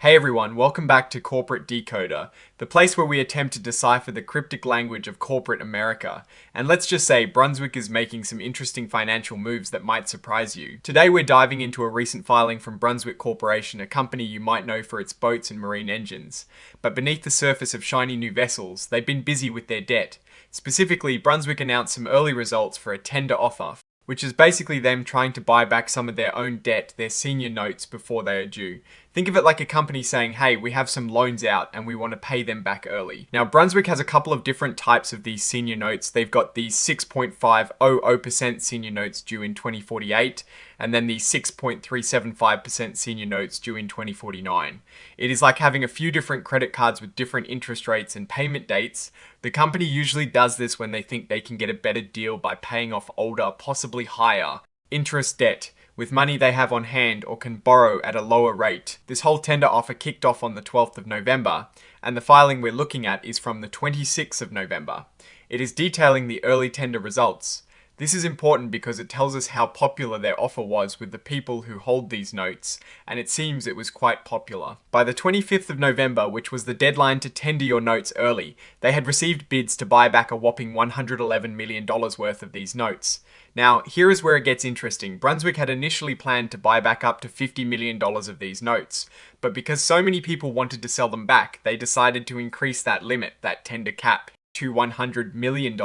Hey everyone, welcome back to Corporate Decoder, the place where we attempt to decipher the cryptic language of corporate America. And let's just say Brunswick is making some interesting financial moves that might surprise you. Today we're diving into a recent filing from Brunswick Corporation, a company you might know for its boats and marine engines. But beneath the surface of shiny new vessels, they've been busy with their debt. Specifically, Brunswick announced some early results for a tender offer, which is basically them trying to buy back some of their own debt, their senior notes, before they are due. Think of it like a company saying, hey, we have some loans out and we want to pay them back early. Now, Brunswick has a couple of different types of these senior notes. They've got the 6.500% senior notes due in 2048, and then the 6.375% senior notes due in 2049. It is like having a few different credit cards with different interest rates and payment dates. The company usually does this when they think they can get a better deal by paying off older, possibly higher, interest debt with money they have on hand or can borrow at a lower rate. This whole tender offer kicked off on the 12th of November, and the filing we're looking at is from the 26th of November. It is detailing the early tender results. This is important because it tells us how popular their offer was with the people who hold these notes, and it seems it was quite popular. By the 25th of November, which was the deadline to tender your notes early, they had received bids to buy back a whopping $111 million worth of these notes. Now, here is where it gets interesting. Brunswick had initially planned to buy back up to $50 million of these notes, but because so many people wanted to sell them back, they decided to increase that limit, that tender cap, to $100 million.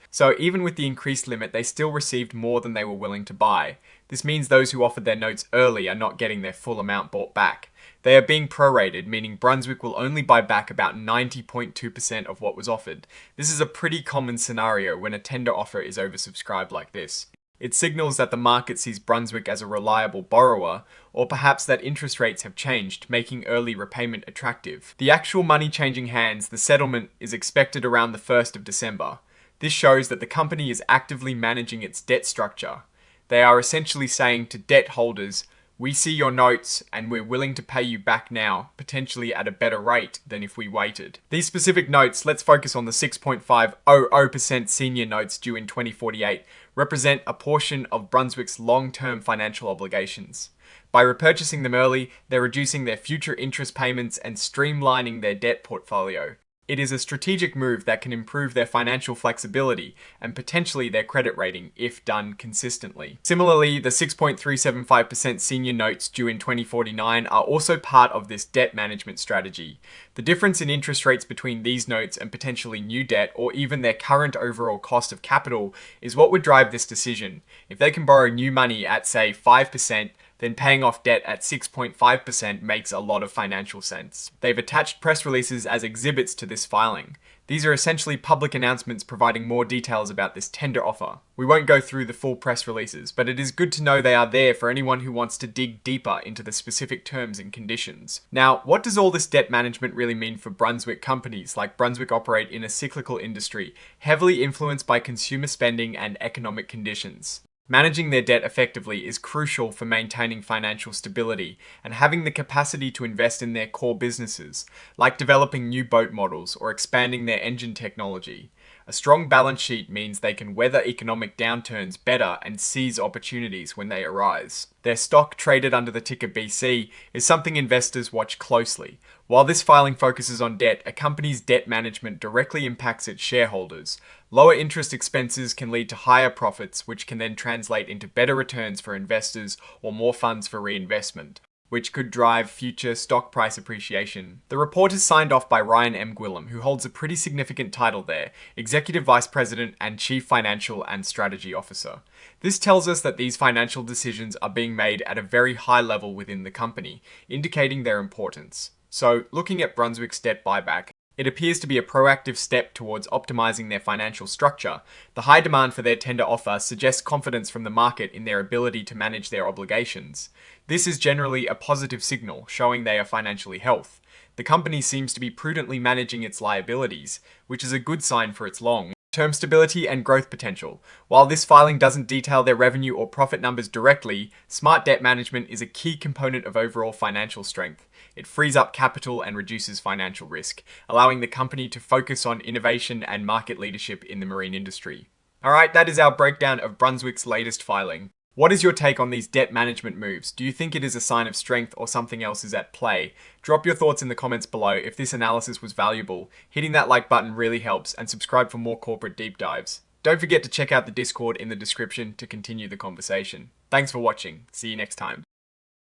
So even with the increased limit, they still received more than they were willing to buy. This means those who offered their notes early are not getting their full amount bought back. They are being prorated, meaning Brunswick will only buy back about 90.2% of what was offered. This is a pretty common scenario when a tender offer is oversubscribed like this. It signals that the market sees Brunswick as a reliable borrower, or perhaps that interest rates have changed, making early repayment attractive. The actual money changing hands, the settlement, is expected around the 1st of December. This shows that the company is actively managing its debt structure. They are essentially saying to debt holders, we see your notes and we're willing to pay you back now, potentially at a better rate than if we waited. These specific notes, let's focus on the 6.500% senior notes due in 2048, represent a portion of Brunswick's long-term financial obligations. By repurchasing them early, they're reducing their future interest payments and streamlining their debt portfolio. It is a strategic move that can improve their financial flexibility and potentially their credit rating if done consistently. Similarly, the 6.375% senior notes due in 2049 are also part of this debt management strategy. The difference in interest rates between these notes and potentially new debt, or even their current overall cost of capital, is what would drive this decision. If they can borrow new money at, say, 5%, then paying off debt at 6.5% makes a lot of financial sense. They've attached press releases as exhibits to this filing. These are essentially public announcements providing more details about this tender offer. We won't go through the full press releases, but it is good to know they are there for anyone who wants to dig deeper into the specific terms and conditions. Now, what does all this debt management really mean for Brunswick companies? Like Brunswick operate in a cyclical industry, heavily influenced by consumer spending and economic conditions. Managing their debt effectively is crucial for maintaining financial stability and having the capacity to invest in their core businesses, like developing new boat models or expanding their engine technology. A strong balance sheet means they can weather economic downturns better and seize opportunities when they arise. Their stock, traded under the ticker BC, is something investors watch closely. While this filing focuses on debt, a company's debt management directly impacts its shareholders. Lower interest expenses can lead to higher profits, which can then translate into better returns for investors or more funds for reinvestment, which could drive future stock price appreciation. The report is signed off by Ryan M. Gwillim, who holds a pretty significant title there, Executive Vice President and Chief Financial and Strategy Officer. This tells us that these financial decisions are being made at a very high level within the company, indicating their importance. So, looking at Brunswick's debt buyback, it appears to be a proactive step towards optimizing their financial structure. The high demand for their tender offer suggests confidence from the market in their ability to manage their obligations. This is generally a positive signal, showing they are financially healthy. The company seems to be prudently managing its liabilities, which is a good sign for its long-term stability and growth potential. While this filing doesn't detail their revenue or profit numbers directly, smart debt management is a key component of overall financial strength. It frees up capital and reduces financial risk, allowing the company to focus on innovation and market leadership in the marine industry. Alright, that is our breakdown of Brunswick's latest filing. What is your take on these debt management moves? Do you think it is a sign of strength or something else is at play? Drop your thoughts in the comments below. If this analysis was valuable, hitting that like button really helps, and subscribe for more corporate deep dives. Don't forget to check out the Discord in the description to continue the conversation. Thanks for watching. See you next time.